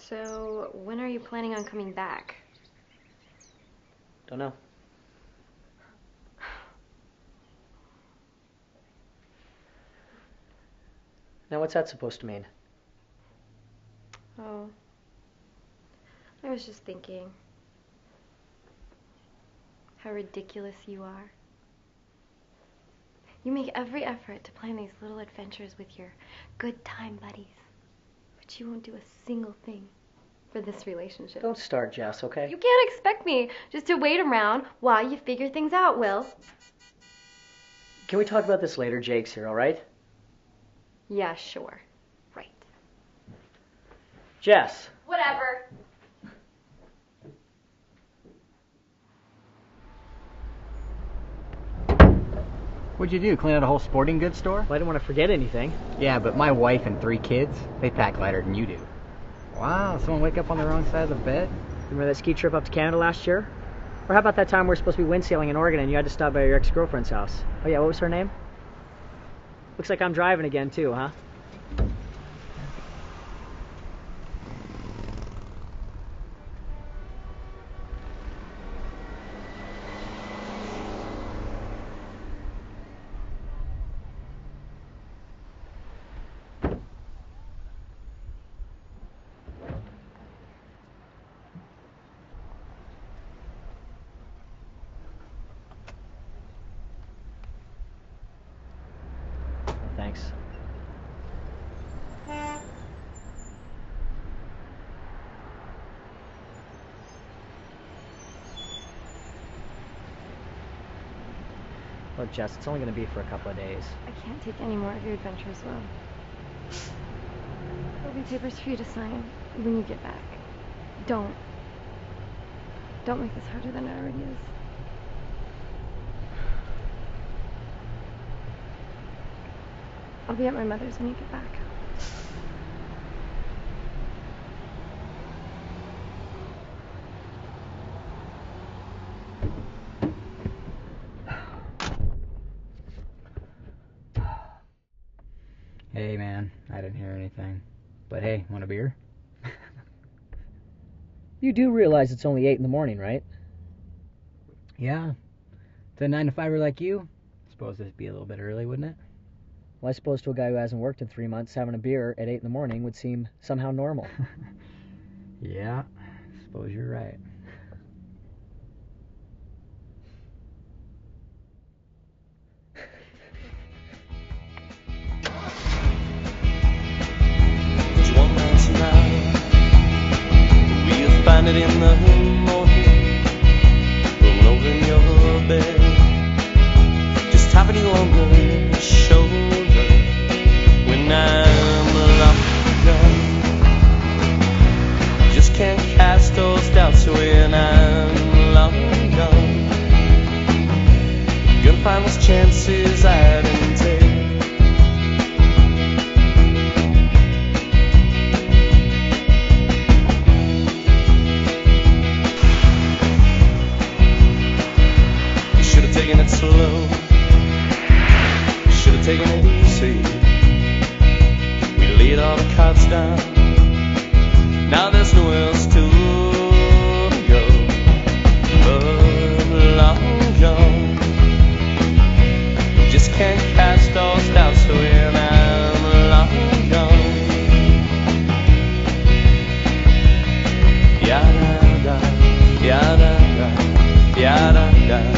So, when are you planning on coming back? Don't know. Now, what's that supposed to mean? Oh, I was just thinking how ridiculous you are. You make every effort to plan these little adventures with your good time buddies, but you won't do a single thing for this relationship. Don't start, Jess, okay? You can't expect me just to wait around while you figure things out, Will. Can we talk about this later? Jake's here, all right? Yeah, sure. Right. Jess. Whatever. What'd you do, clean out a whole sporting goods store? Well, I didn't want to forget anything. Yeah, but my wife and 3 kids, they pack lighter than you do. Wow, someone wake up on the wrong side of the bed? Remember that ski trip up to Canada last year? Or how about that time we were supposed to be windsailing in Oregon and you had to stop by your ex-girlfriend's house? Oh yeah, what was her name? Looks like I'm driving again too, huh? Thanks. Look, Jess, it's only going to be for a couple of days. I can't take any more of your adventures, Will. There'll be papers for you to sign when you get back. Don't make this harder than it already is. I'll be at my mother's when you get back. Hey, man, I didn't hear anything. But hey, want a beer? You do realize it's only 8 in the morning, right? Yeah. To a 9-to-5er like you, I suppose it'd be a little bit early, wouldn't it? Well, I suppose to a guy who hasn't worked in 3 months, having a beer at 8 in the morning would seem somehow normal. Yeah, I suppose you're right. Find it in the morning, rolling over in your bed, just tapping you on the shoulder when I'm long gone. Just can't cast those doubts when I'm long gone. Gonna find those chances I didn't take. Taking it slow, should have taken it easy. We laid all the cards down, now there's nowhere else to go but long gone. Just can't cast those doubts when I'm long gone. Yada, yada, yada, yada.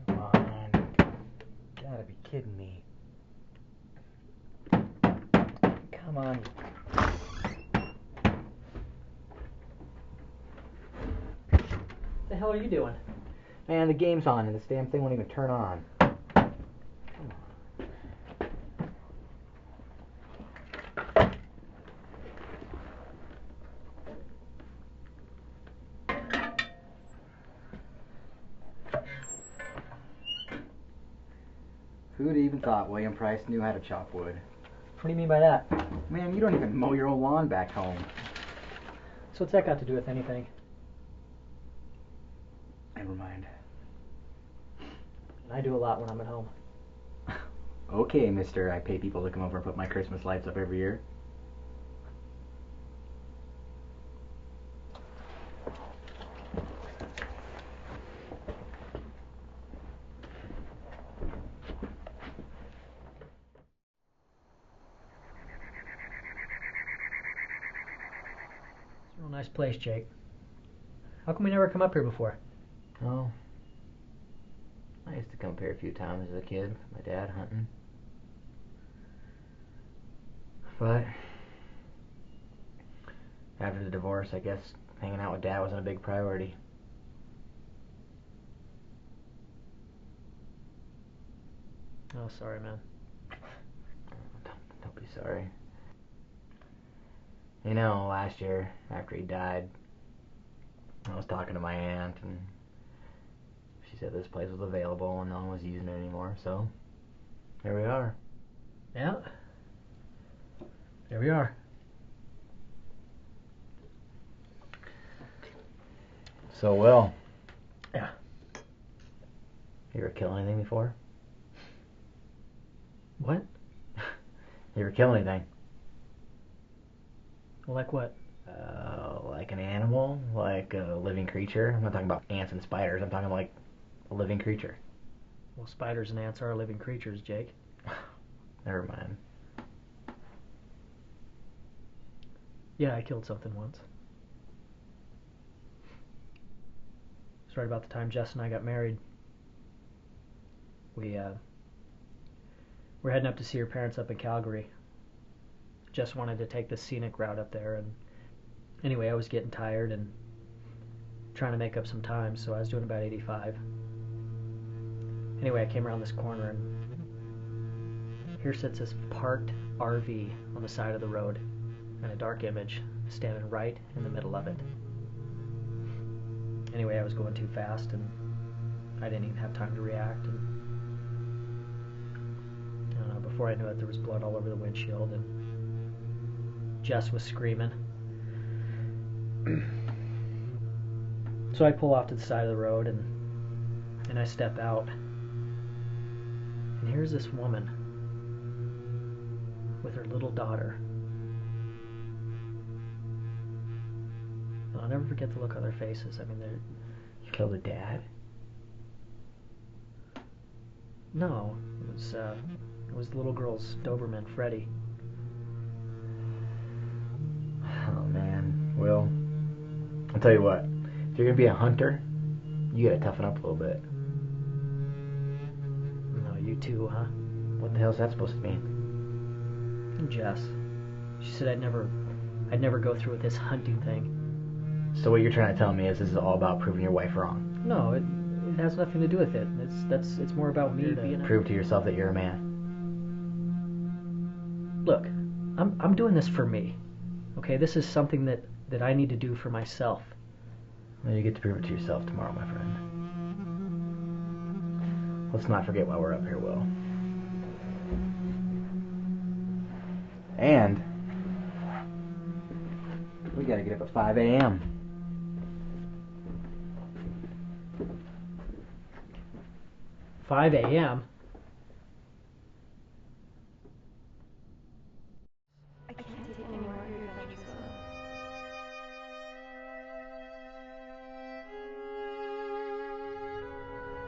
Come on, gotta be kidding me. Come on. What the hell are you doing? Man, the game's on and this damn thing won't even turn on. Who'd even thought William Price knew how to chop wood? What do you mean by that? Man, you don't even mow your own lawn back home. So what's that got to do with anything? Never mind. I do a lot when I'm at home. Okay, mister, I pay people to come over and put my Christmas lights up every year. It's a real nice place, Jake. How come we never come up here before? Oh. I used to come up here a few times as a kid with my dad hunting. But after the divorce, I guess hanging out with Dad wasn't a big priority. Oh, sorry, man. Don't be sorry. You know, last year, after he died, I was talking to my aunt, and she said this place was available and no one was using it anymore, so here we are. Yeah. Here we are. So, Will. Yeah. You ever kill anything before? What? You ever kill anything? Well, like what? Like an animal? Like a living creature? I'm not talking about ants and spiders. I'm talking like a living creature. Well, spiders and ants are living creatures, Jake. Never mind. Yeah, I killed something once. It's right about the time Jess and I got married. We're heading up to see her parents up in Calgary. Jess wanted to take the scenic route up there, and anyway, I was getting tired and trying to make up some time, so I was doing about 85. Anyway, I came around this corner, and here sits this parked RV on the side of the road, and a dark image standing right in the middle of it. Anyway, I was going too fast, and I didn't even have time to react, and I don't know, before I knew it, there was blood all over the windshield, and Jess was screaming. So I pull off to the side of the road, and I step out, and here's this woman with her little daughter. And I'll never forget the look on their faces. I mean, they're... You killed a dad? No, it was the little girl's Doberman, Freddie. Oh, man. Will, I'll tell you what. If you're gonna be a hunter, you gotta toughen up a little bit. No, you too, huh? What the hell's that supposed to mean? And Jess. She said I'd never go through with this hunting thing. So what you're trying to tell me is this is all about proving your wife wrong. No, it has nothing to do with it. It's more about me being Prove to yourself that you're a man. Look, I'm doing this for me. Okay, this is something that I need to do for myself. Well, you get to prove it to yourself tomorrow, my friend. Let's not forget why we're up here, Will. And we gotta get up at 5 a.m. 5 a.m. I can't take any more of your adventures alone.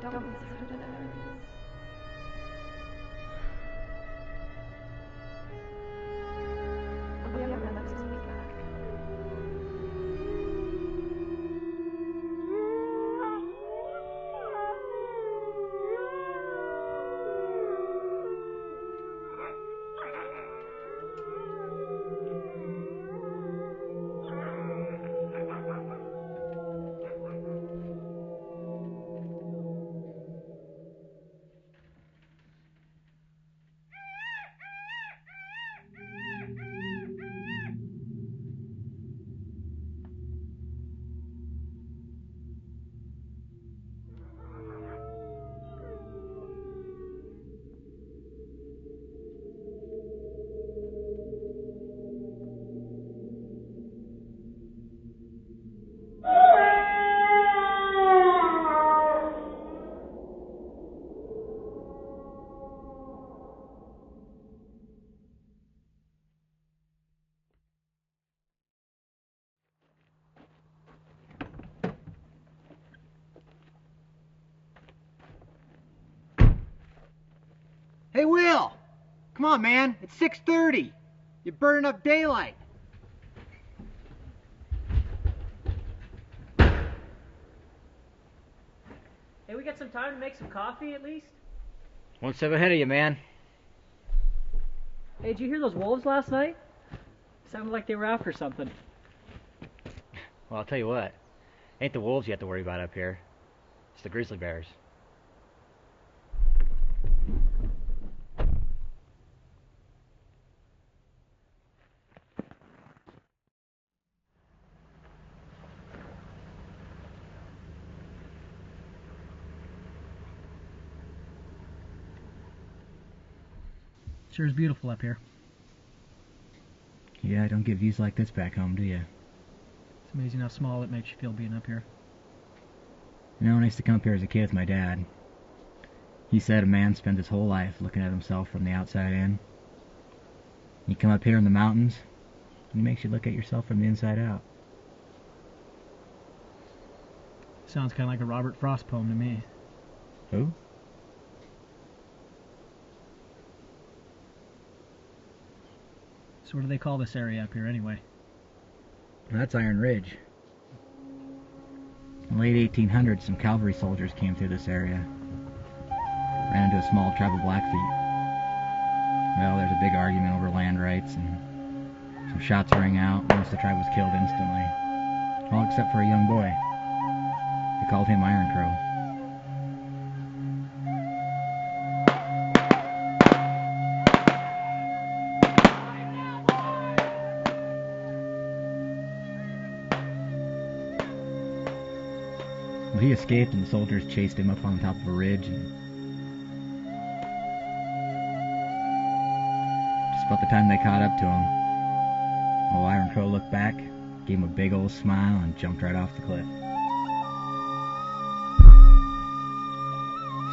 Don't miss out on another piece. We have our next week back. Hey, Will! Come on, man. It's 6:30. You're burning up daylight. Hey, we got some time to make some coffee at least? One step ahead of you, man. Hey, did you hear those wolves last night? Sounded like they were after something. Well, I'll tell you what. Ain't the wolves you have to worry about up here. It's the grizzly bears. Sure is beautiful up here. Yeah, I don't get views like this back home, do you? It's amazing how small it makes you feel being up here. You know, I used to come up here as a kid with my dad. He said a man spends his whole life looking at himself from the outside in. You come up here in the mountains, and it makes you look at yourself from the inside out. Sounds kind of like a Robert Frost poem to me. Who? So what do they call this area up here anyway? That's Iron Ridge. In the late 1800s, some cavalry soldiers came through this area. Ran into a small tribe of Blackfeet. Well, there's a big argument over land rights, and some shots rang out. Most of the tribe was killed instantly. All except for a young boy. They called him Iron Crow. Well, he escaped, and the soldiers chased him up on top of a ridge, and just about the time they caught up to him, old Iron Crow looked back, gave him a big old smile, and jumped right off the cliff.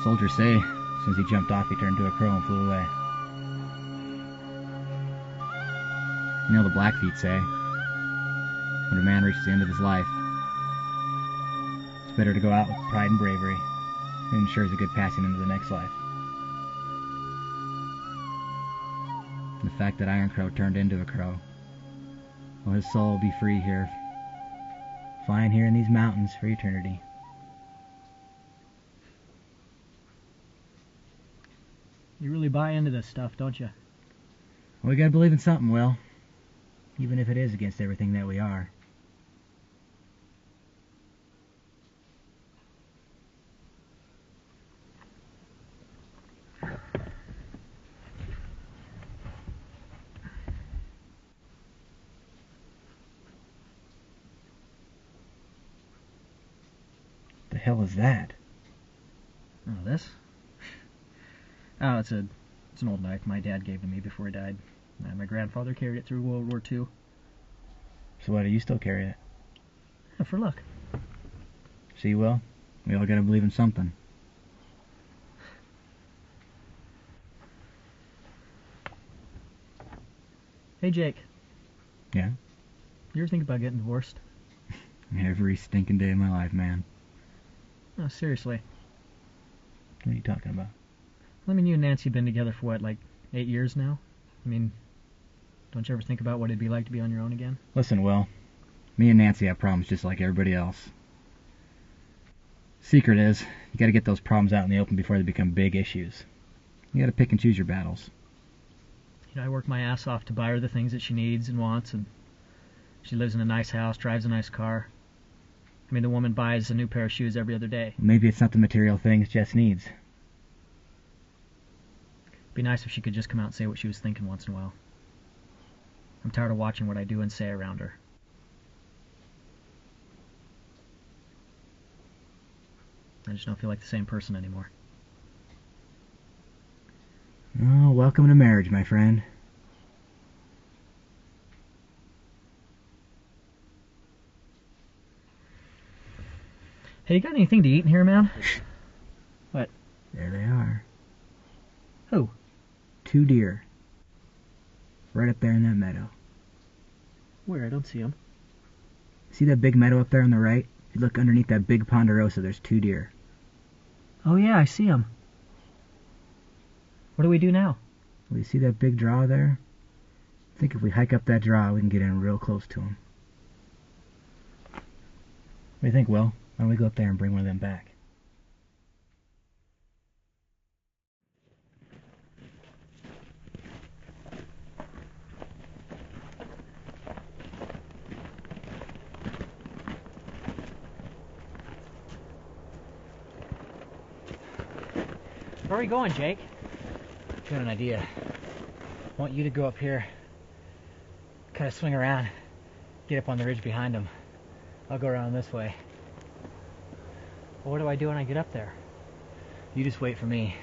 Soldiers say, as soon as he jumped off, he turned into a crow and flew away. You know, the Blackfeet say, when a man reaches the end of his life, it's better to go out with pride and bravery. It ensures a good passing into the next life. And the fact that Iron Crow turned into a crow, well, his soul will be free here, flying here in these mountains for eternity. You really buy into this stuff, don't you? Well, we gotta believe in something, Will. Even if it is against everything that we are. The hell is that? Oh, this? Oh, it's an old knife my dad gave to me before he died. My grandfather carried it through World War II. So why do you still carry it? For luck. See, Will? We all gotta believe in something. Hey, Jake. Yeah? You ever think about getting divorced? Every stinking day of my life, man. No, seriously. What are you talking about? I mean, you and Nancy have been together for what, like 8 years now? I mean, don't you ever think about what it'd be like to be on your own again? Listen, Will. Me and Nancy have problems just like everybody else. Secret is, you gotta get those problems out in the open before they become big issues. You gotta pick and choose your battles. You know, I work my ass off to buy her the things that she needs and wants, and she lives in a nice house, drives a nice car. I mean, the woman buys a new pair of shoes every other day. Maybe it's not the material things Jess needs. Be nice if she could just come out and say what she was thinking once in a while. I'm tired of watching what I do and say around her. I just don't feel like the same person anymore. Oh, welcome to marriage, my friend. Hey, you got anything to eat in here, man? What? There they are. Who? 2 deer. Right up there in that meadow. Where? I don't see them. See that big meadow up there on the right? If you look underneath that big ponderosa, there's 2 deer. Oh, yeah, I see them. What do we do now? Well, you see that big draw there? I think if we hike up that draw, we can get in real close to him. What do you think, Will? Why don't we go up there and bring one of them back? Where are we going, Jake? Got an idea. I want you to go up here, kind of swing around, get up on the ridge behind him. I'll go around this way. Well, what do I do when I get up there? You just wait for me.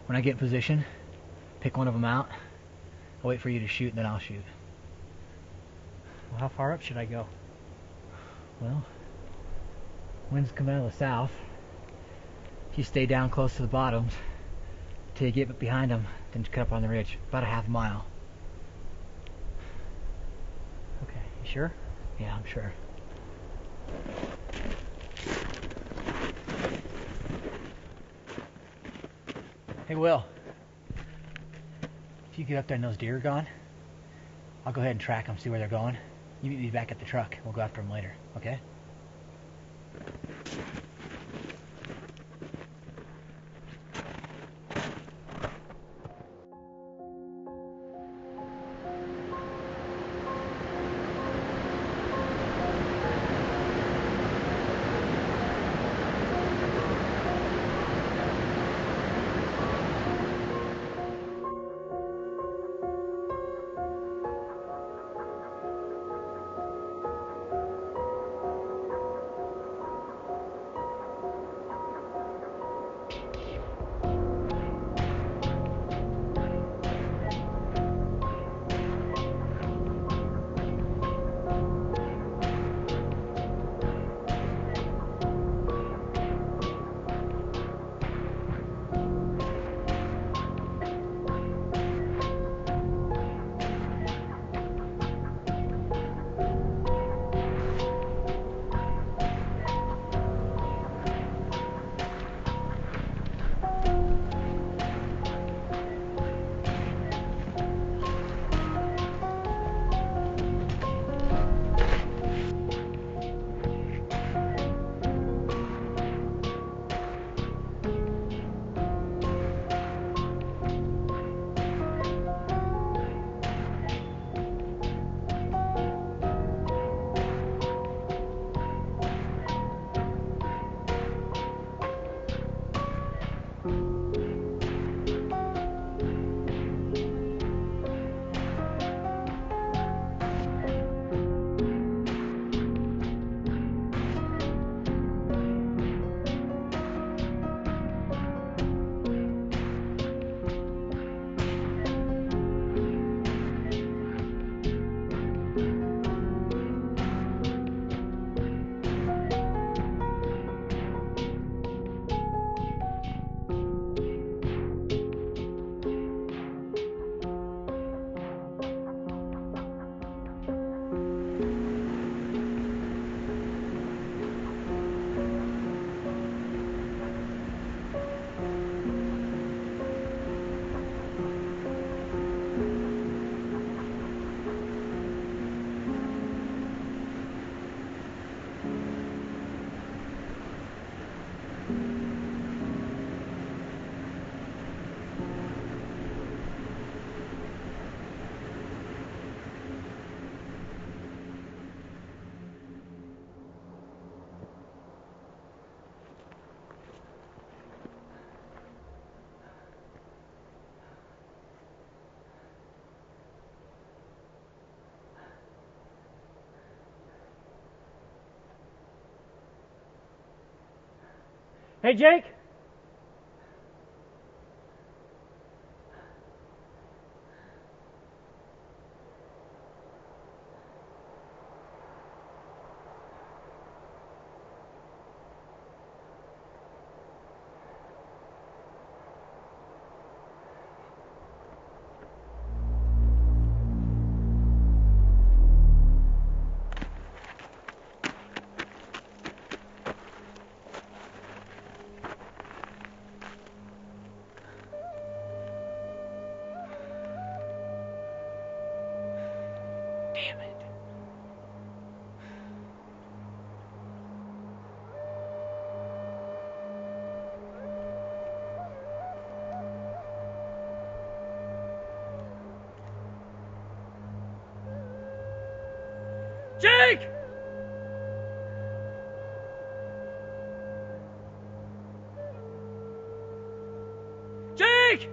When I get in position, pick one of them out. I'll wait for you to shoot, and then I'll shoot. Well, how far up should I go? Well, wind's coming out of the south. If you stay down close to the bottoms till you get behind them, then just cut up on the ridge, about a half mile. Okay, you sure? Yeah, I'm sure. Hey, Will. If you get up there and those deer are gone, I'll go ahead and track them, see where they're going. You meet me back at the truck. We'll go after them later, okay? Hey, Jake? Jake! Jake!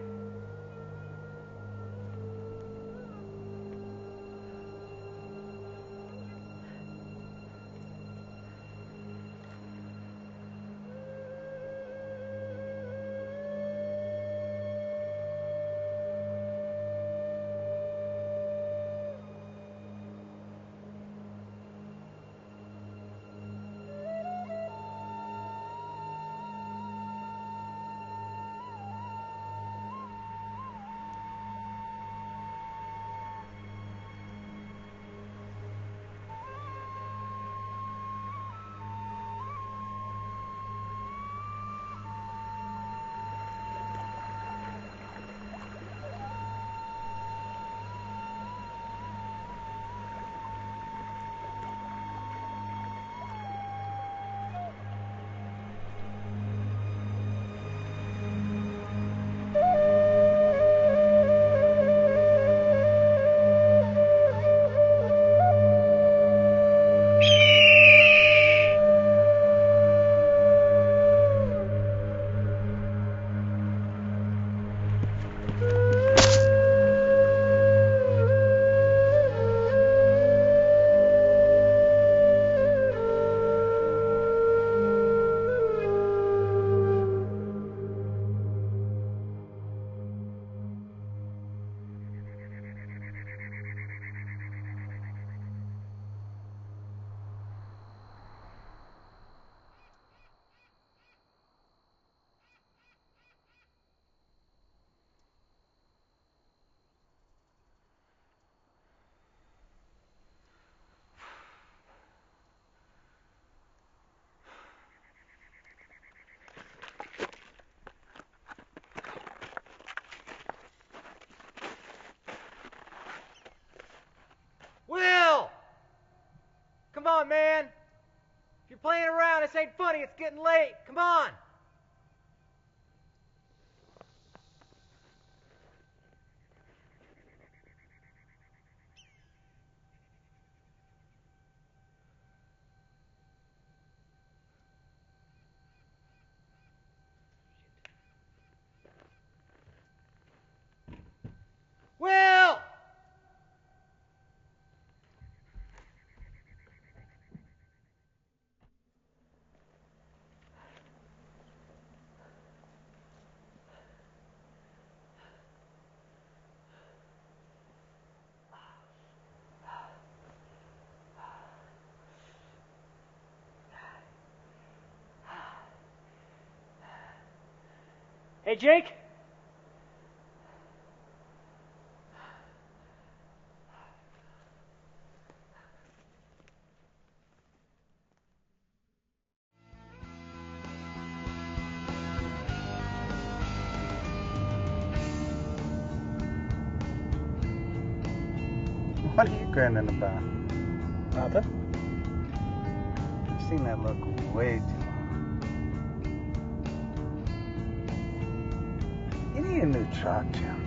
Will! Come on, man. If you're playing around, this ain't funny. It's getting late. Come on. Will! Hey, Jake? What are you grinning about? Nothing. I've seen that look way too long. You need a new truck, Jim.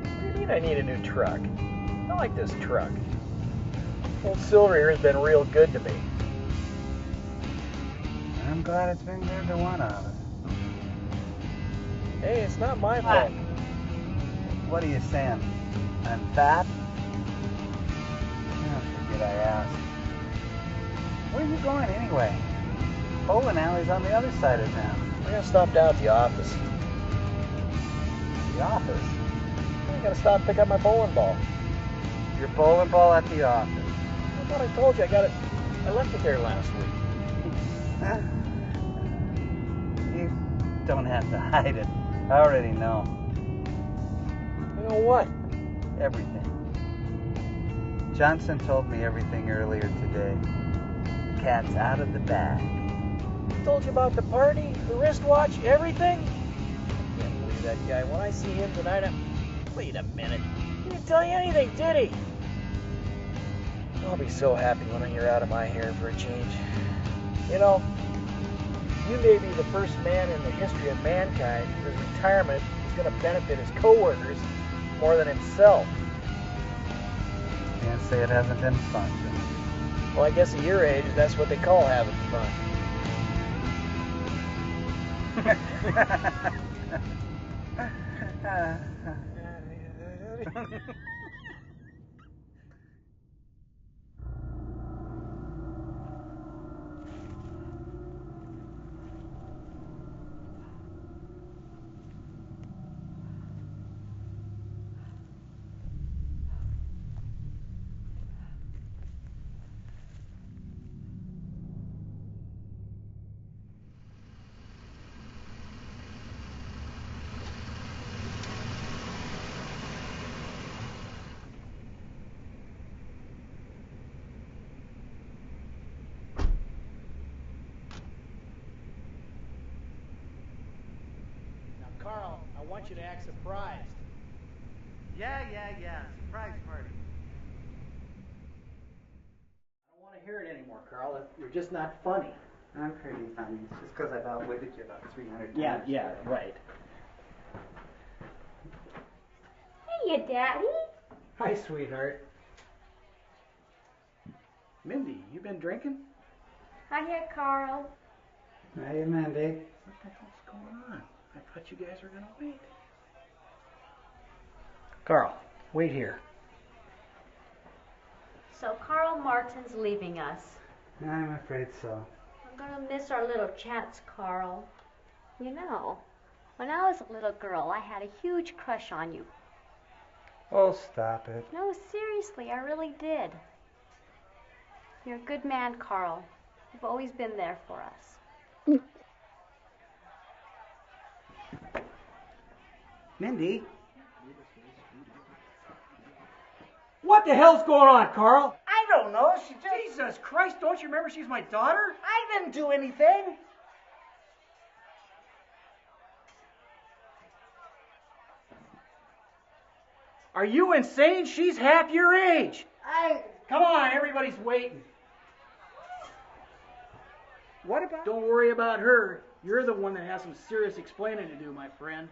What do you mean I need a new truck? I like this truck. Old Silver here has been real good to me. I'm glad it's been good to one of us. Hey, it's not my fault. What are you saying? I'm fat? Oh, forget I asked. Where are you going anyway? Bowling alley's on the other side of town. I gotta stop down at the office. The office? I gotta stop and pick up my bowling ball. Your bowling ball at the office. I thought I told you I left it there last week. You don't have to hide it. I already know. You know what? Everything. Johnson told me everything earlier today. The cat's out of the bag. I told you about the party, the wristwatch, everything? I can't believe that guy. When I see him tonight, wait a minute. He didn't tell you anything, did he? I'll be so happy when you're out of my hair for a change. You know, you may be the first man in the history of mankind whose retirement is going to benefit his coworkers more than himself. Can't say it hasn't been fun. Well, I guess at your age, that's what they call having fun. Carl, I want you to act surprised. Yeah. Surprise party. I don't want to hear it anymore, Carl. You're just not funny. I'm pretty funny. It's just because I've outwitted you about 300 times. Yeah, right. Hey, Daddy. Hi, sweetheart. Mindy, you been drinking? Hiya, Carl. Hey, Mandy. What the hell's going on? I thought you guys were going to wait. Carl, wait here. So Carl Martin's leaving us. I'm afraid so. I'm gonna miss our little chats, Carl. You know, when I was a little girl, I had a huge crush on you. Oh, stop it. No, seriously, I really did. You're a good man, Carl. You've always been there for us. Mindy? What the hell's going on, Carl? I don't know. She just... Jesus Christ, don't you remember she's my daughter? I didn't do anything. Are you insane? She's half your age. Come on, everybody's waiting. What about... Don't worry about her. You're the one that has some serious explaining to do, my friend.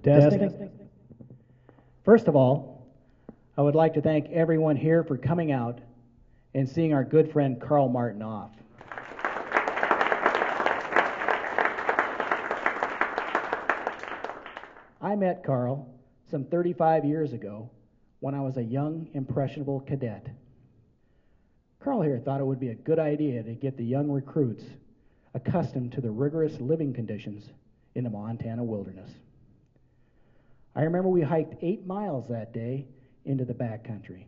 Testing. First of all, I would like to thank everyone here for coming out and seeing our good friend Carl Martin off. I met Carl some 35 years ago when I was a young, impressionable cadet. Carl here thought it would be a good idea to get the young recruits accustomed to the rigorous living conditions in the Montana wilderness. I remember we hiked 8 miles that day into the backcountry.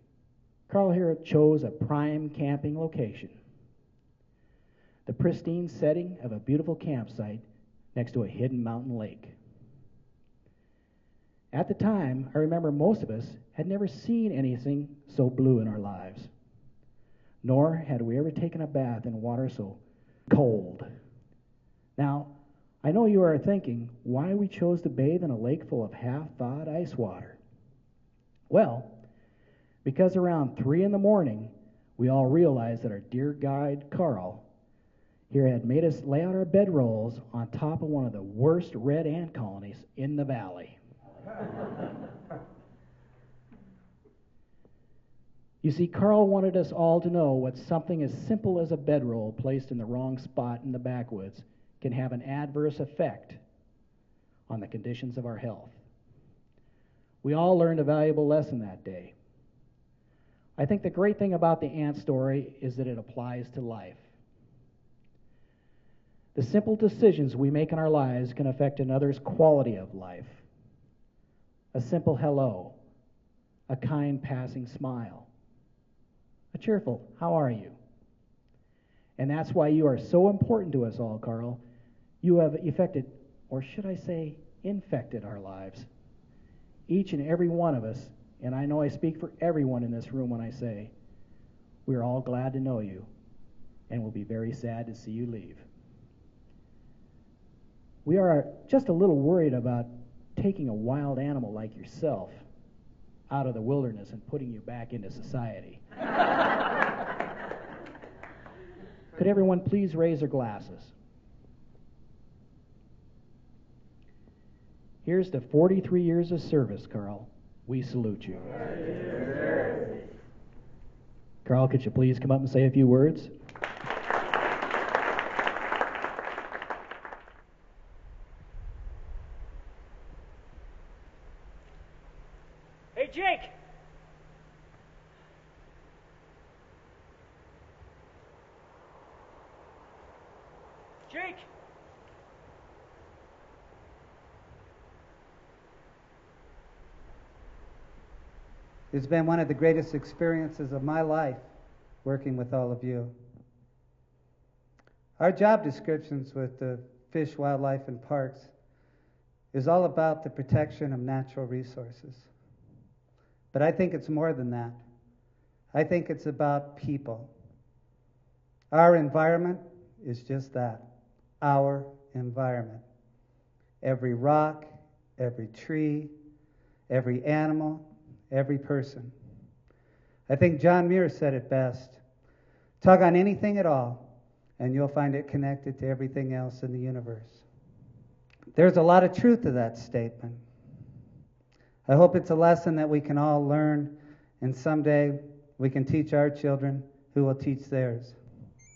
Carl here chose a prime camping location, the pristine setting of a beautiful campsite next to a hidden mountain lake. At the time, I remember most of us had never seen anything so blue in our lives, nor had we ever taken a bath in water so cold. Now, I know you are thinking why we chose to bathe in a lake full of half-thawed ice water. Well, because around 3 in the morning, we all realized that our dear guide, Carl, here had made us lay out our bedrolls on top of one of the worst red ant colonies in the valley. You see, Carl wanted us all to know what something as simple as a bedroll placed in the wrong spot in the backwoods can have an adverse effect on the conditions of our health. We all learned a valuable lesson that day. I think the great thing about the ant story is that it applies to life. The simple decisions we make in our lives can affect another's quality of life. A simple hello, a kind passing smile, a cheerful, how are you? And that's why you are so important to us all, Carl. You have affected, or should I say, infected our lives. Each and every one of us, and I know I speak for everyone in this room when I say, we're all glad to know you, and we'll be very sad to see you leave. We are just a little worried about taking a wild animal like yourself out of the wilderness and putting you back into society. Could everyone please raise their glasses? Here's to 43 years of service, Carl. We salute you. Carl, could you please come up and say a few words? Hey, Jake! Jake! It's been one of the greatest experiences of my life working with all of you. Our job descriptions with the Fish, Wildlife, and Parks is all about the protection of natural resources. But I think it's more than that. I think it's about people. Our environment is just that, our environment. Every rock, every tree, every animal, every person. I think John Muir said it best. Tug on anything at all, and you'll find it connected to everything else in the universe. There's a lot of truth to that statement. I hope it's a lesson that we can all learn, and someday we can teach our children who will teach theirs.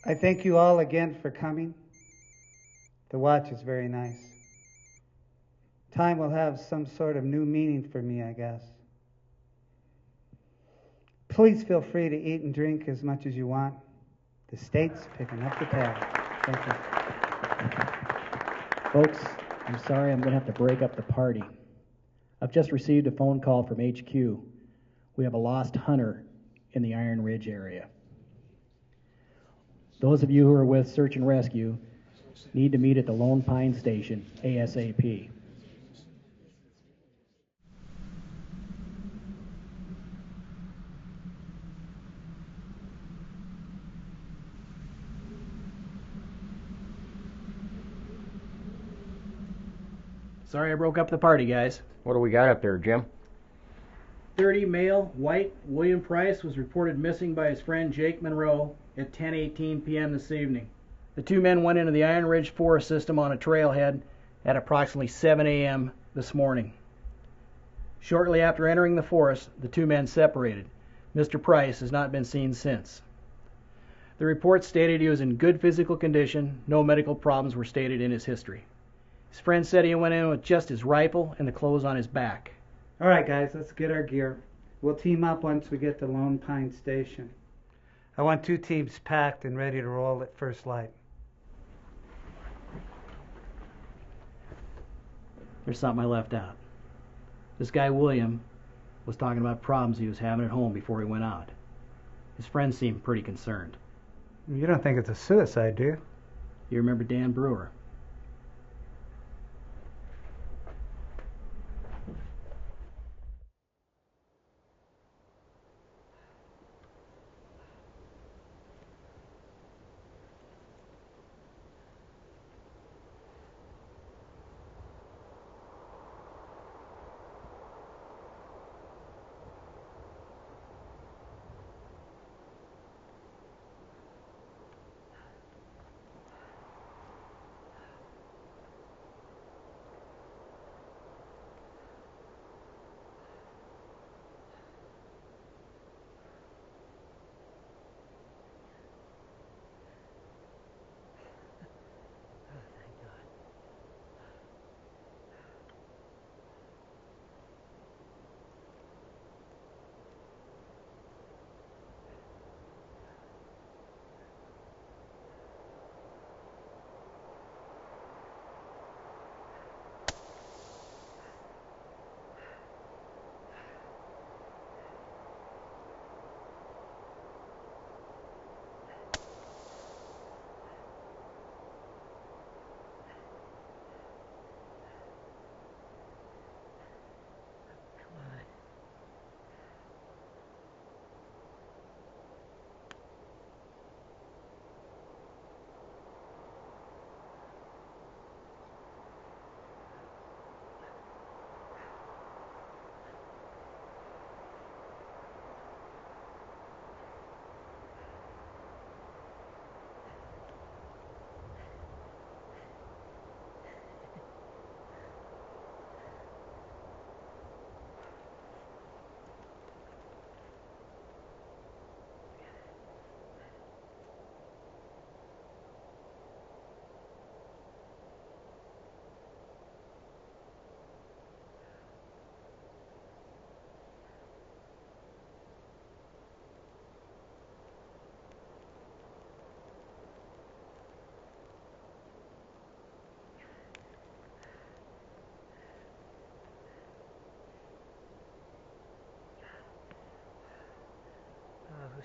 I thank you all again for coming. The watch is very nice. Time will have some sort of new meaning for me, I guess. Please feel free to eat and drink as much as you want. The state's picking up the tab. Thank you. Folks, I'm sorry I'm going to have to break up the party. I've just received a phone call from HQ. We have a lost hunter in the Iron Ridge area. Those of you who are with Search and Rescue need to meet at the Lone Pine Station ASAP. Sorry I broke up the party, guys. What do we got up there, Jim? 30 male, white, William Price was reported missing by his friend Jake Monroe at 10:18 p.m. this evening. The two men went into the Iron Ridge Forest System on a trailhead at approximately 7 a.m. this morning. Shortly after entering the forest, the two men separated. Mr. Price has not been seen since. The report stated he was in good physical condition. No medical problems were stated in his history. His friend said he went in with just his rifle and the clothes on his back. All right, guys, let's get our gear. We'll team up once we get to Lone Pine Station. I want 2 teams packed and ready to roll at first light. There's something I left out. This guy William was talking about problems he was having at home before he went out. His friends seemed pretty concerned. You don't think it's a suicide, do you? You remember Dan Brewer?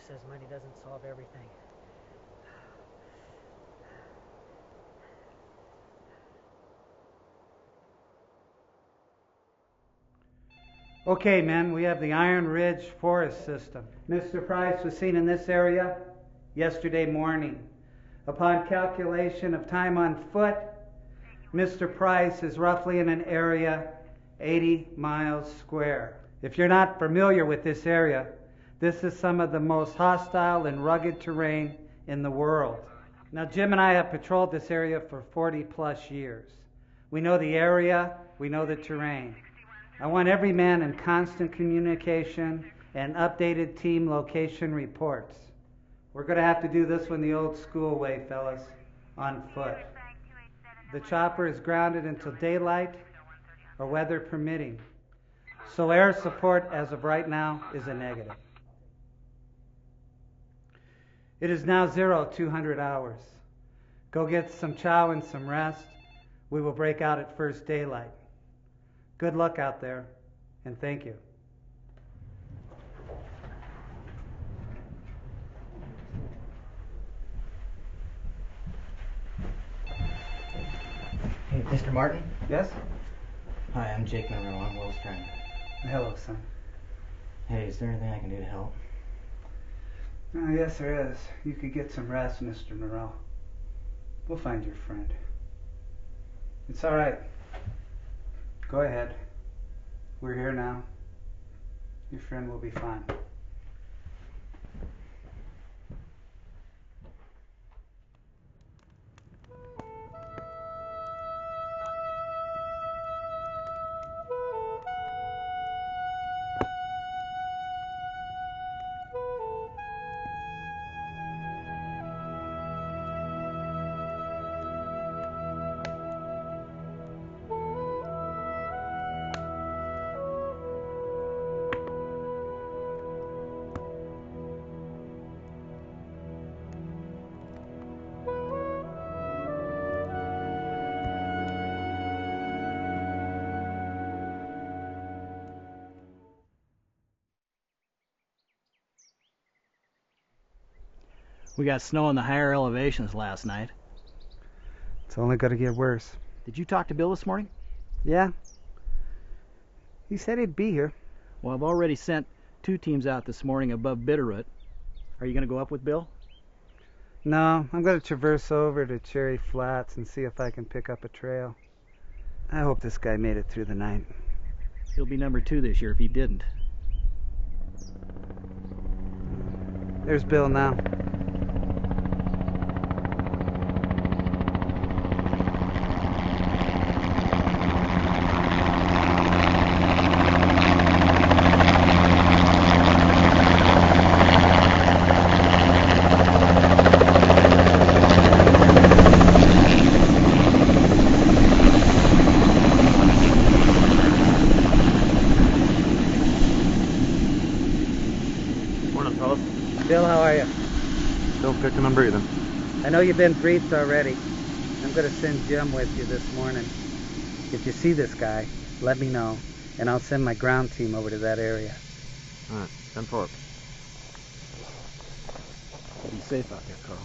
says money doesn't solve everything. Okay, men, we have the Iron Ridge Forest System. Mr. Price was seen in this area yesterday morning. Upon calculation of time on foot, Mr. Price is roughly in an area 80 miles square. If you're not familiar with this area, this is some of the most hostile and rugged terrain in the world. Now, Jim and I have patrolled this area for 40 plus years. We know the area, we know the terrain. I want every man in constant communication and updated team location reports. We're going to have to do this one the old school way, fellas, on foot. The chopper is grounded until daylight or weather permitting. So air support as of right now is a negative. It is now 0200 hours. Go get some chow and some rest. We will break out at first daylight. Good luck out there, and thank you. Hey, Mr. Martin? Yes? Hi, I'm Jake Monroe. I'm Will's friend. Hello, son. Hey, is there anything I can do to help? Oh, yes, there is. You could get some rest, Mr. Moreau. We'll find your friend. It's all right. Go ahead. We're here now. Your friend will be fine. We got snow in the higher elevations last night. It's only going to get worse. Did you talk to Bill this morning? Yeah. He said he'd be here. Well, I've already sent 2 teams out this morning above Bitterroot. Are you going to go up with Bill? No, I'm going to traverse over to Cherry Flats and see if I can pick up a trail. I hope this guy made it through the night. He'll be number 2 this year if he didn't. There's Bill now. Bill, how are you? Still kicking and breathing. I know you've been briefed already. I'm going to send Jim with you this morning. If you see this guy, let me know, and I'll send my ground team over to that area. All right, 10-4. Be safe out there, Carl.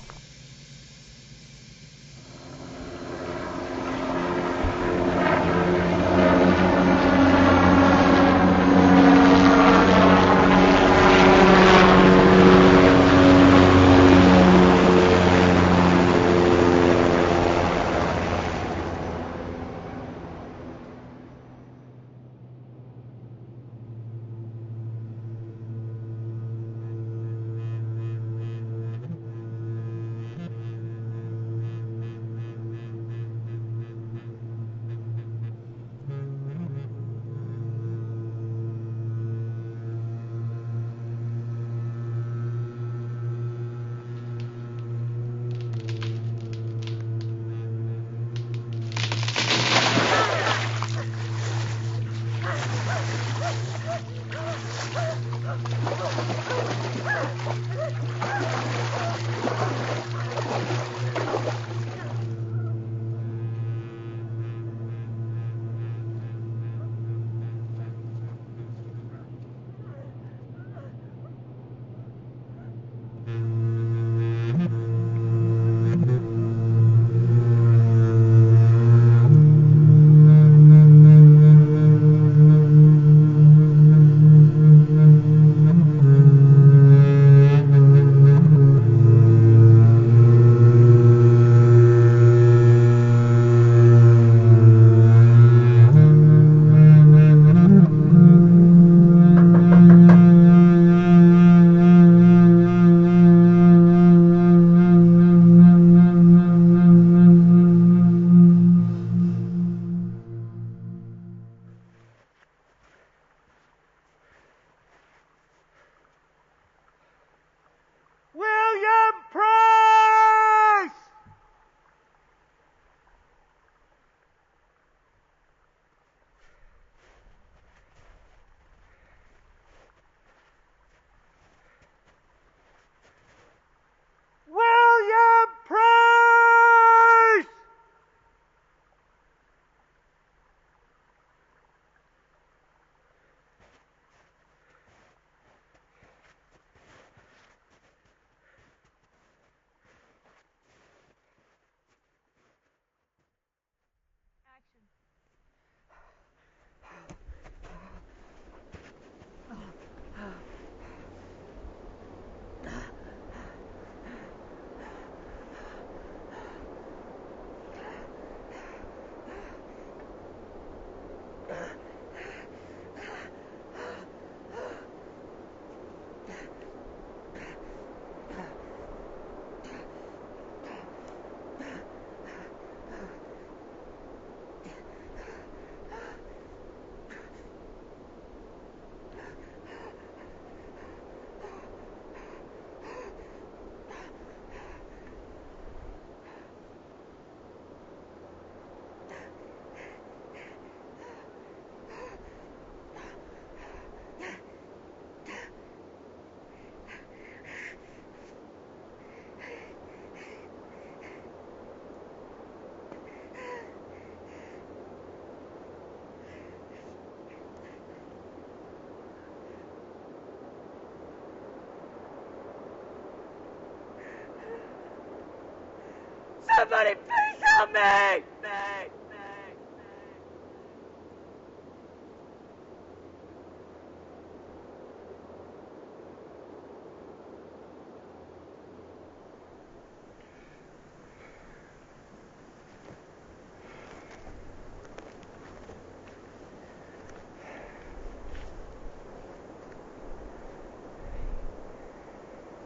Somebody please help me!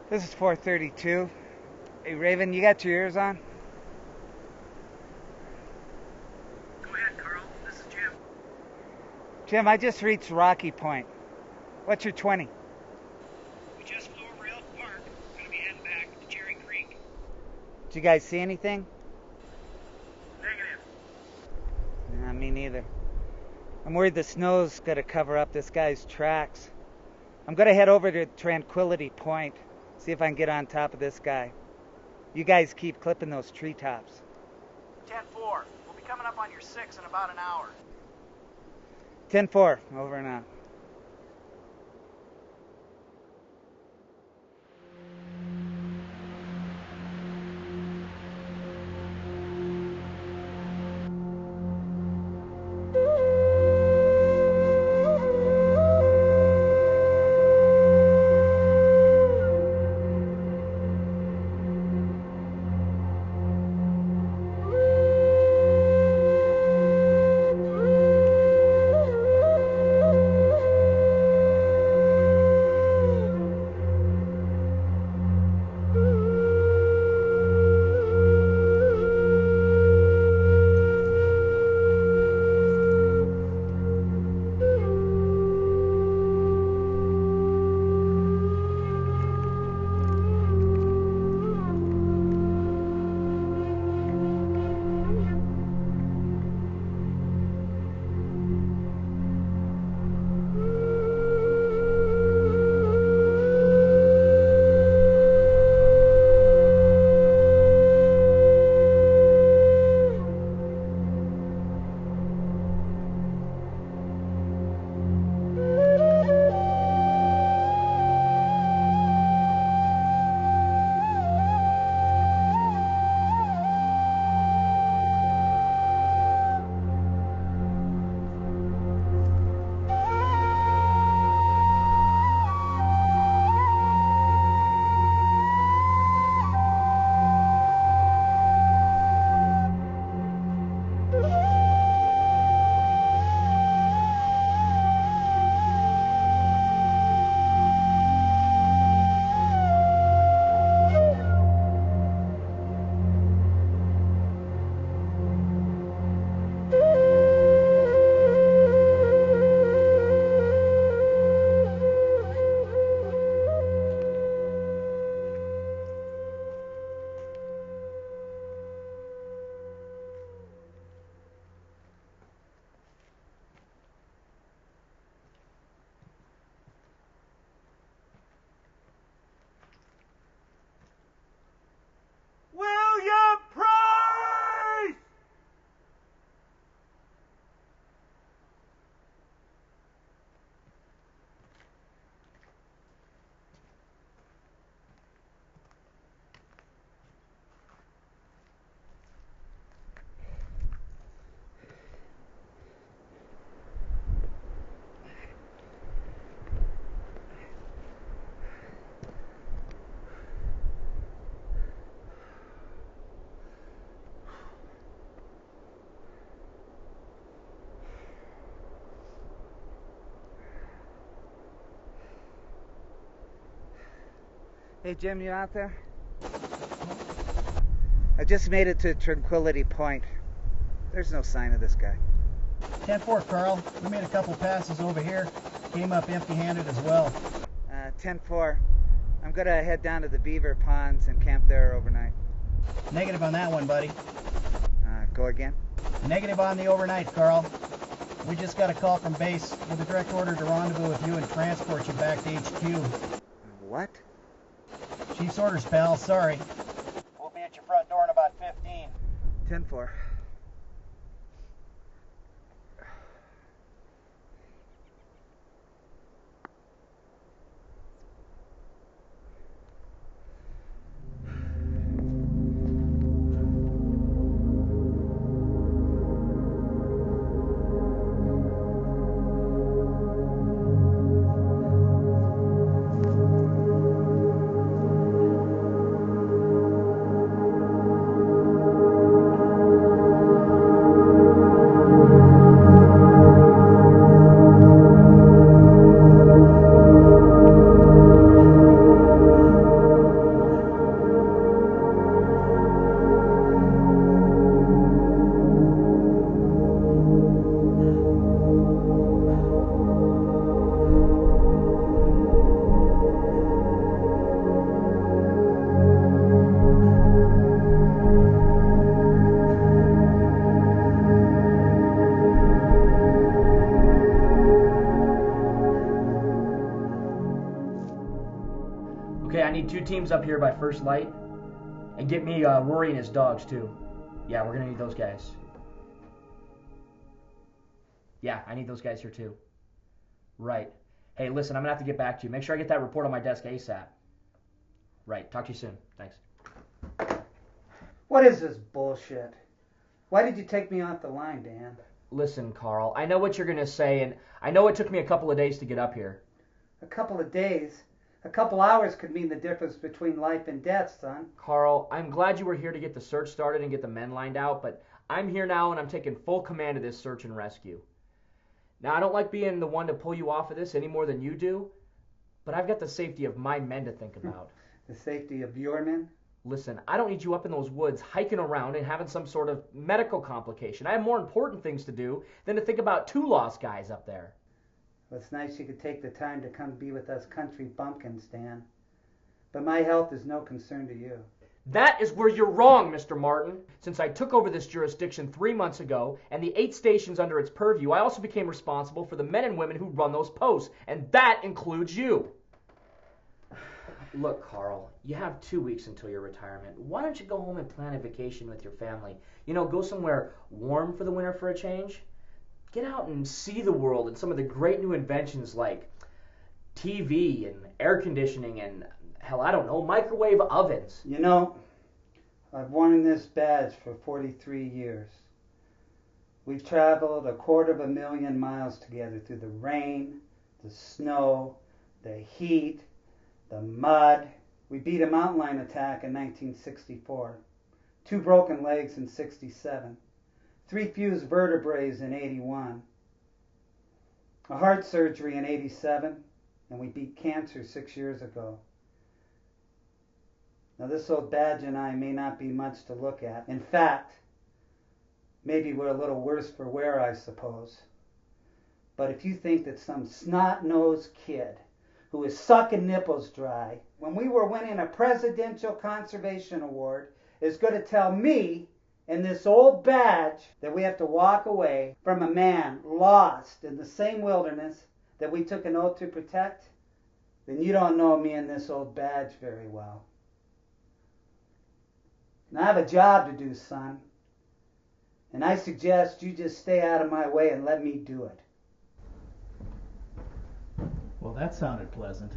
This is 432. Hey, Raven, you got your ears on? Go ahead, Carl. This is Jim. Jim, I just reached Rocky Point. What's your 20? We just flew over Elk Park. Gonna be heading back to Cherry Creek. Did you guys see anything? Negative. Nah, me neither. I'm worried the snow's gonna cover up this guy's tracks. I'm gonna head over to Tranquility Point, see if I can get on top of this guy. You guys keep clipping those treetops. 10-4. We'll be coming up on your 6 in about an hour. 10-4, over and out. Hey, Jim, you out there? I just made it to Tranquility Point. There's no sign of this guy. 10-4, Carl. We made a couple passes over here. Came up empty-handed as well. 10-4. I'm gonna head down to the Beaver Ponds and camp there overnight. Negative on that one, buddy. Go again? Negative on the overnight, Carl. We just got a call from base with a direct order to rendezvous with you and transport you back to HQ. What? Chief's orders, pal. Sorry. We'll be at your front door in about 15. 10-4. need 2 teams up here by first light. And get me Rory and his dogs, too. Yeah, we're going to need those guys. Yeah, I need those guys here, too. Right. Hey, listen, I'm going to have to get back to you. Make sure I get that report on my desk ASAP. Right. Talk to you soon. Thanks. What is this bullshit? Why did you take me off the line, Dan? Listen, Carl, I know what you're going to say, and I know it took me a couple of days to get up here. A couple of days? A couple hours could mean the difference between life and death, son. Carl, I'm glad you were here to get the search started and get the men lined out, but I'm here now and I'm taking full command of this search and rescue. Now, I don't like being the one to pull you off of this any more than you do, but I've got the safety of my men to think about. The safety of your men? Listen, I don't need you up in those woods hiking around and having some sort of medical complication. I have more important things to do than to think about 2 lost guys up there. Well, it's nice you could take the time to come be with us country bumpkins, Dan. But my health is no concern to you. That is where you're wrong, Mr. Martin. Since I took over this jurisdiction 3 months ago, and the 8 stations under its purview, I also became responsible for the men and women who run those posts, and that includes you. Look, Carl, you have 2 weeks until your retirement. Why don't you go home and plan a vacation with your family? You know, go somewhere warm for the winter for a change. Get out and see the world and some of the great new inventions like TV and air conditioning and, hell, I don't know, microwave ovens. You know, I've worn this badge for 43 years. We've traveled 250,000 miles together through the rain, the snow, the heat, the mud. We beat a mountain lion attack in 1964. 2 broken legs in 67. 3 fused vertebrae in 81. A heart surgery in 87. And we beat cancer 6 years ago. Now this old badge and I may not be much to look at. In fact, maybe we're a little worse for wear, I suppose. But if you think that some snot-nosed kid who is sucking nipples dry when we were winning a presidential conservation award is going to tell me in this old badge that we have to walk away from a man lost in the same wilderness that we took an oath to protect, then you don't know me and this old badge very well. Now I have a job to do, son, and I suggest you just stay out of my way and let me do it. Well, that sounded pleasant.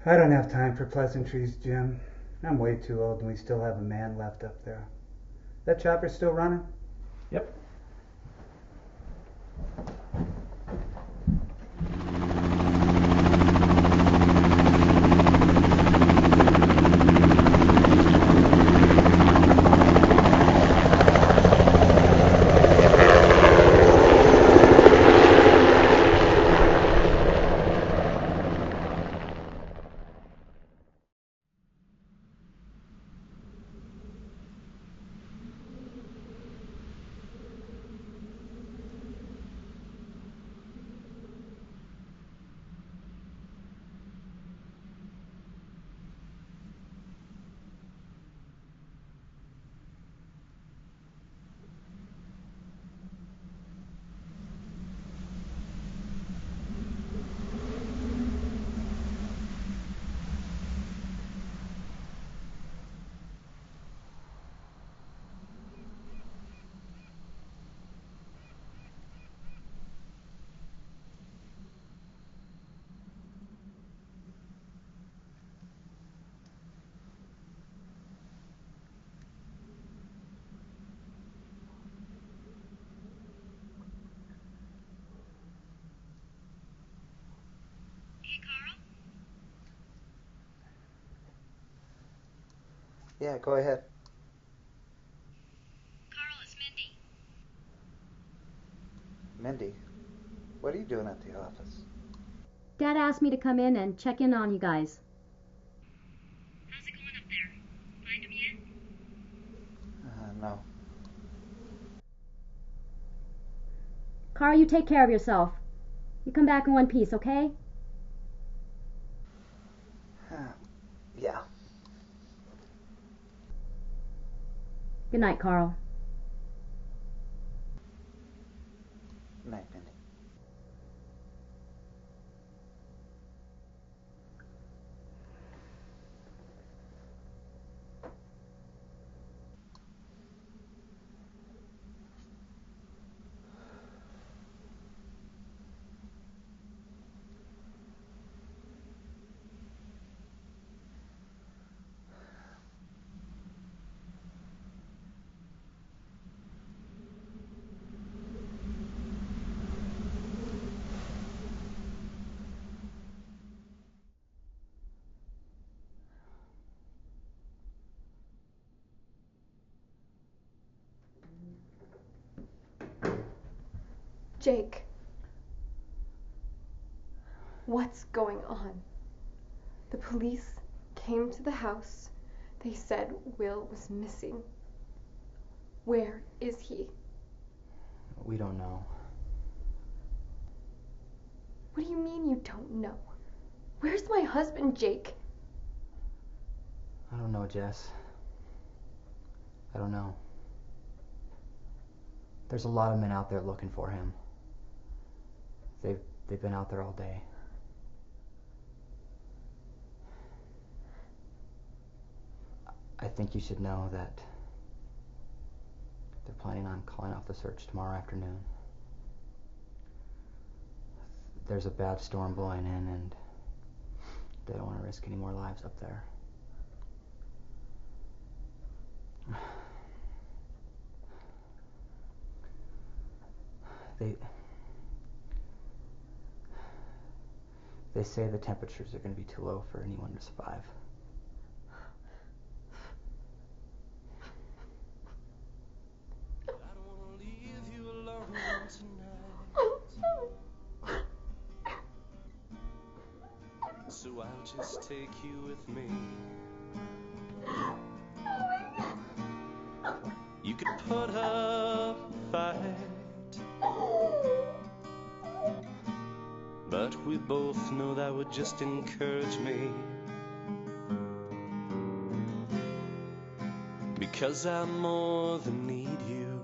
I don't have time for pleasantries, Jim. I'm way too old and we still have a man left up there. That chopper still running? Yep. Yeah, go ahead. Carl, it's Mindy. Mindy, what are you doing at the office? Dad asked me to come in and check in on you guys. How's it going up there? Find him yet? No. Carl, you take care of yourself. You come back in one piece, okay? Yeah. Good night, Carl. Night, Mindy. Jake. What's going on? The police came to the house. They said Will was missing. Where is he? We don't know. What do you mean you don't know? Where's my husband, Jake? I don't know, Jess. I don't know. There's a lot of men out there looking for him. They've been out there all day. I think you should know that they're planning on calling off the search tomorrow afternoon. There's a bad storm blowing in, and they don't want to risk any more lives up there. They say the temperatures are going to be too low for anyone to survive. So I'll just take you with me. You could put up a fight, but we both know that would just encourage me. Because I more than need you,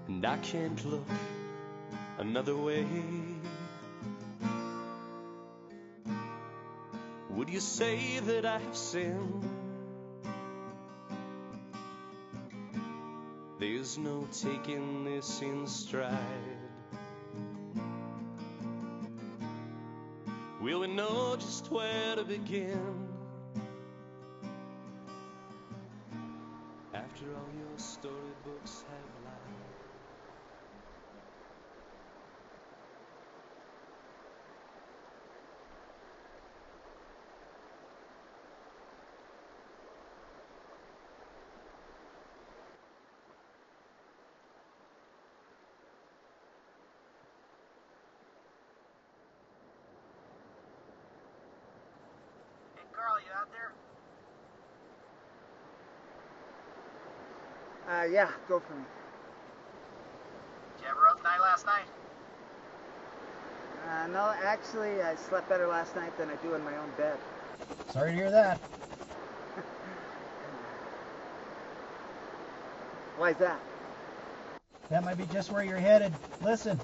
and I can't look another way. Would you say that I have sinned? There's no taking this in stride. Will we know just where to begin? After all your storybooks have lied. Carl, you out there? Yeah, go for me. Did you have a rough night last night? No, actually, I slept better last night than I do in my own bed. Sorry to hear that. Why's that? That might be just where you're headed. Listen,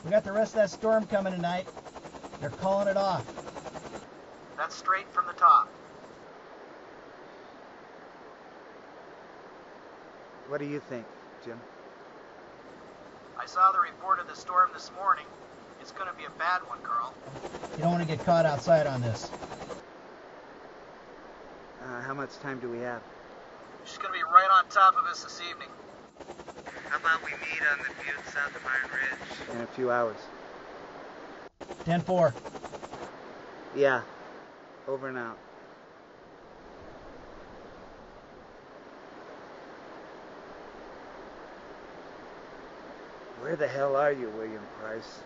we got the rest of that storm coming tonight. They're calling it off. That's straight from the top. What do you think, Jim? I saw the report of the storm this morning. It's going to be a bad one, Carl. You don't want to get caught outside on this. How much time do we have? She's going to be right on top of us this evening. How about we meet on the butte south of Iron Ridge? In a few hours. 10-4. Yeah. Over and out. Where the hell are you, William Price?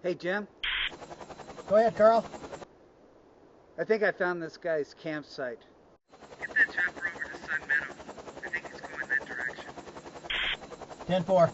Hey, Jim. Go ahead, Carl. I think I found this guy's campsite. Get that chopper over to Sun Meadow. I think he's going that direction. 10-4.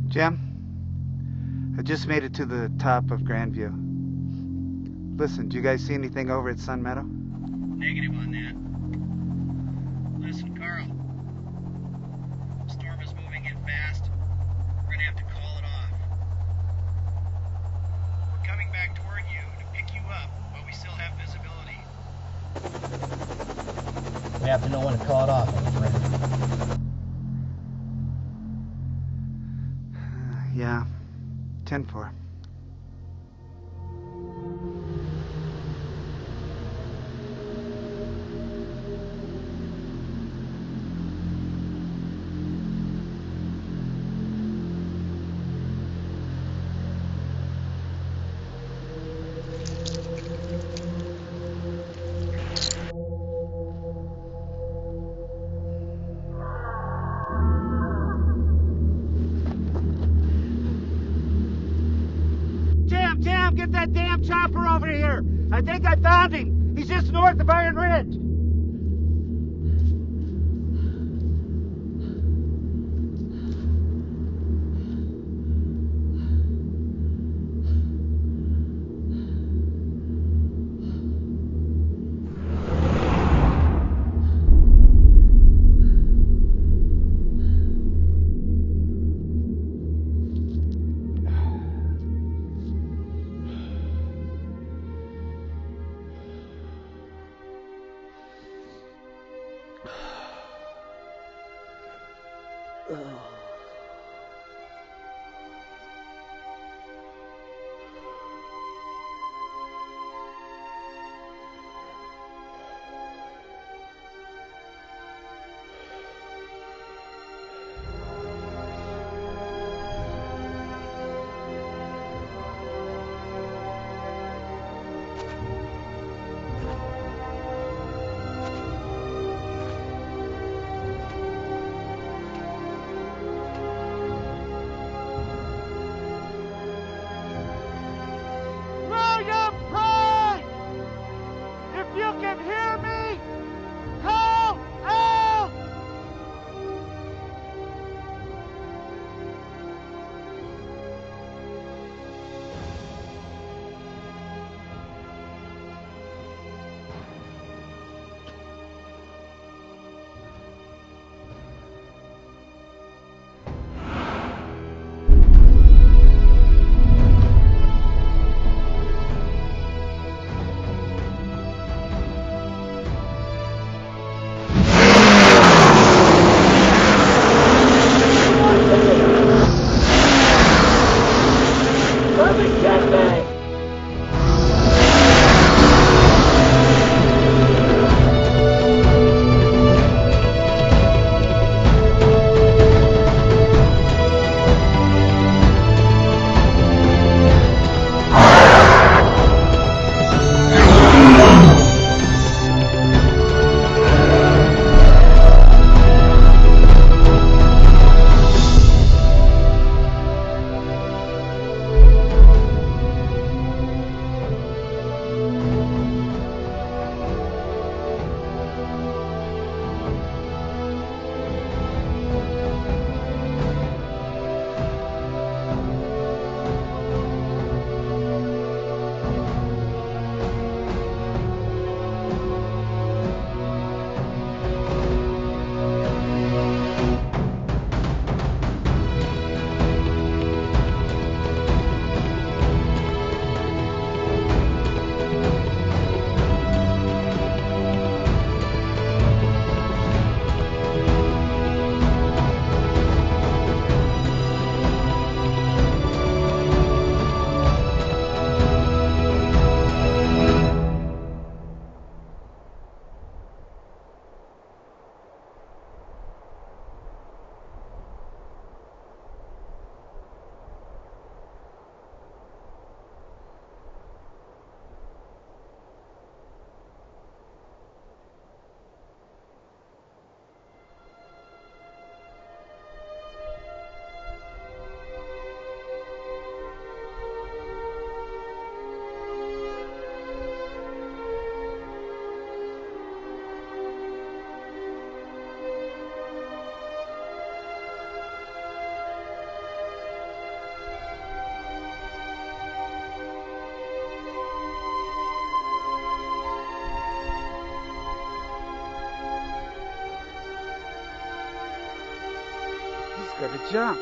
Jim, I just made it to the top of Grandview. Listen, do you guys see anything over at Sun Meadow? Negative on that. Listen, Carl. The storm is moving in fast. We're gonna have to call it off. We're coming back toward you to pick you up, but we still have visibility. We have to know when to call it off, I'm afraid. Yeah, 10-4. Jim, get that damn chopper over here. I think I found him. He's just north of Iron Ridge. can hear me? Help! Help! He's gonna jump.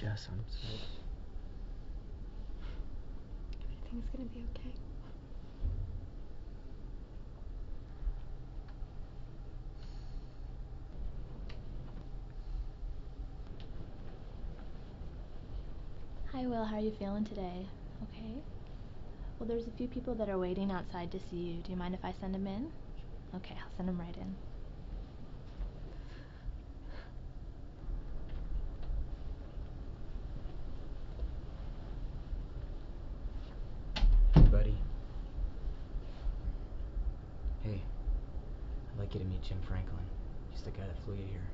Jess, I'm so... Everything's gonna be okay. Hi, Will. How are you feeling today? Okay. Well, there's a few people that are waiting outside to see you. Do you mind if I send them in? Okay, I'll send them right in. Hey, buddy. Hey, I'd like you to meet Jim Franklin. He's the guy that flew you here.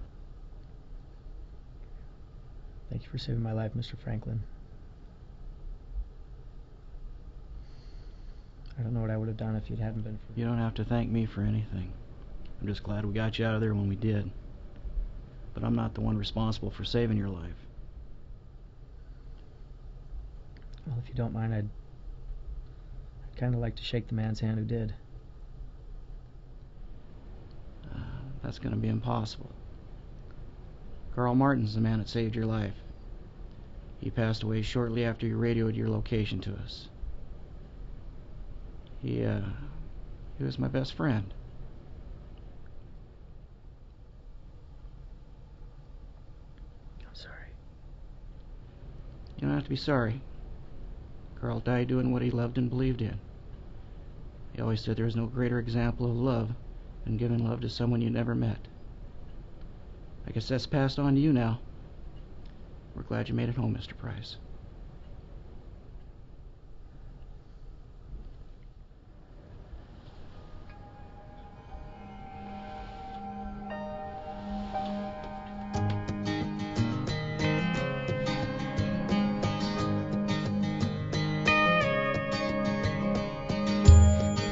Thank you for saving my life, Mr. Franklin. I don't know what I would have done if it hadn't been for... You don't have to thank me for anything. I'm just glad we got you out of there when we did. But I'm not the one responsible for saving your life. Well, if you don't mind, I'd kind of like to shake the man's hand who did. That's going to be impossible. Carl Martin's the man that saved your life. He passed away shortly after you radioed your location to us. He was my best friend. I'm sorry. You don't have to be sorry. Carl died doing what he loved and believed in. He always said there was no greater example of love than giving love to someone you never met. I guess that's passed on to you now. We're glad you made it home, Mr. Price.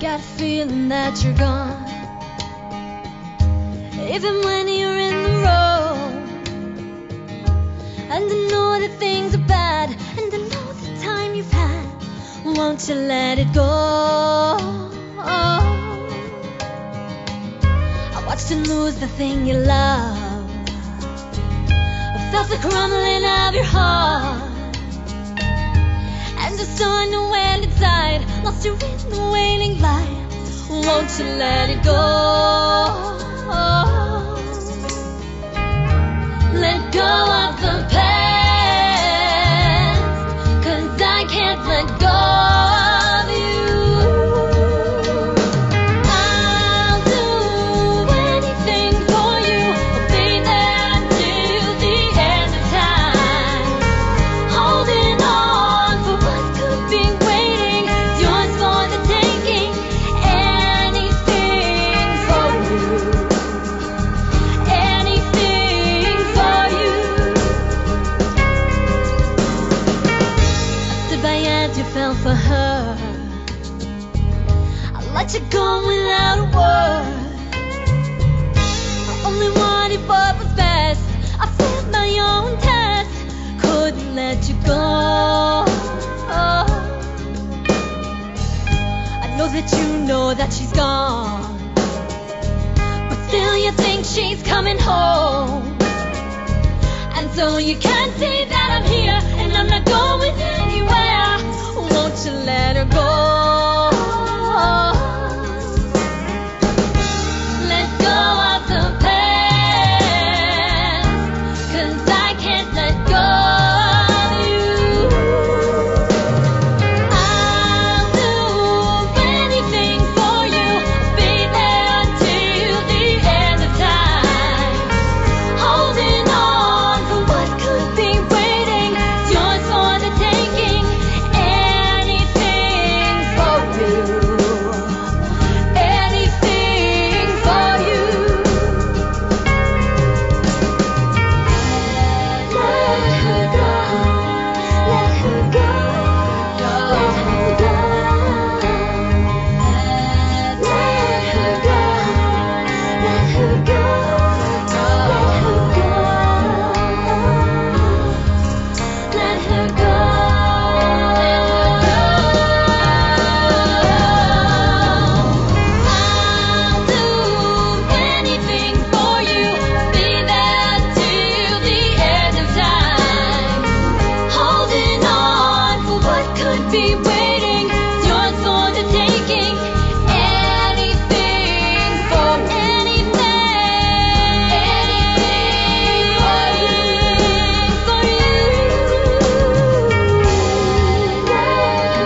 Got a feeling that you're gone, even when you're in the wrong. And I know that things are bad, and I know the time you've had. Won't you let it go? I watched you lose the thing you love. I felt the crumbling of your heart, and I saw no end inside. Lost you in the waning light. Won't you let it go? Let go of the past, 'cause I can't let go of you. I'll do anything for you. I'll be there until the end of time, holding on for what could be waiting. Yours for the taking, anything for you. Anything for you. I stood by as you fell for her. I let you go without a word. I only wanted what was best. I failed my own test. Couldn't let you go. I know that you know that she's gone, but still you think she's coming home. And so you can't see that I'm here, and I'm not going anywhere. Won't you let her go? Let go of the past, 'cause I can't let go of you. I'll do anything for you. Be there until the end of time, holding on for what could be waiting. Yours for the taking, anything for you. Anything for you. Let her go. Let her go. Let her go. Let her go. Let her go. Let her go. Let her go. I'll do anything for you. Be there till the end of time, holding on for what could be waiting. Yours for the taking, anything for anything, anything for you, for you. Let her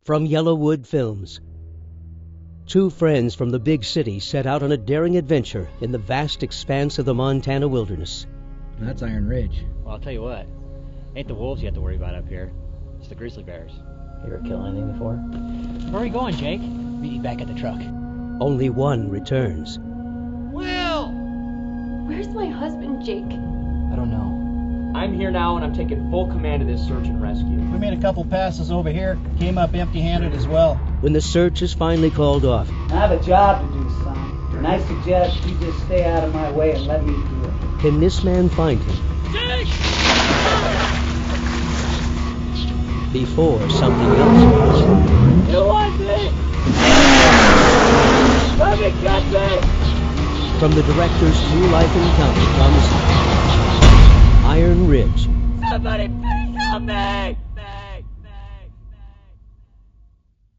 From Yellowwood Films. Two friends from the big city set out on a daring adventure in the vast expanse of the Montana wilderness. That's Iron Ridge. Well, I'll tell you what. Ain't the wolves you have to worry about up here. It's the grizzly bears. You ever kill anything before? Where are we going, Jake? Meet you back at the truck. Only one returns. Will! Where's my husband, Jake? I don't know. I'm here now and I'm taking full command of this search and rescue. We made a couple passes over here, came up empty-handed as well. When the search is finally called off, I have a job to do, son, and I suggest you just stay out of my way and let me do it. can this man find him Jake! before something else does? You want me? Let me get me! From the director's true life encounter comes Iron Ridge. Somebody please help me!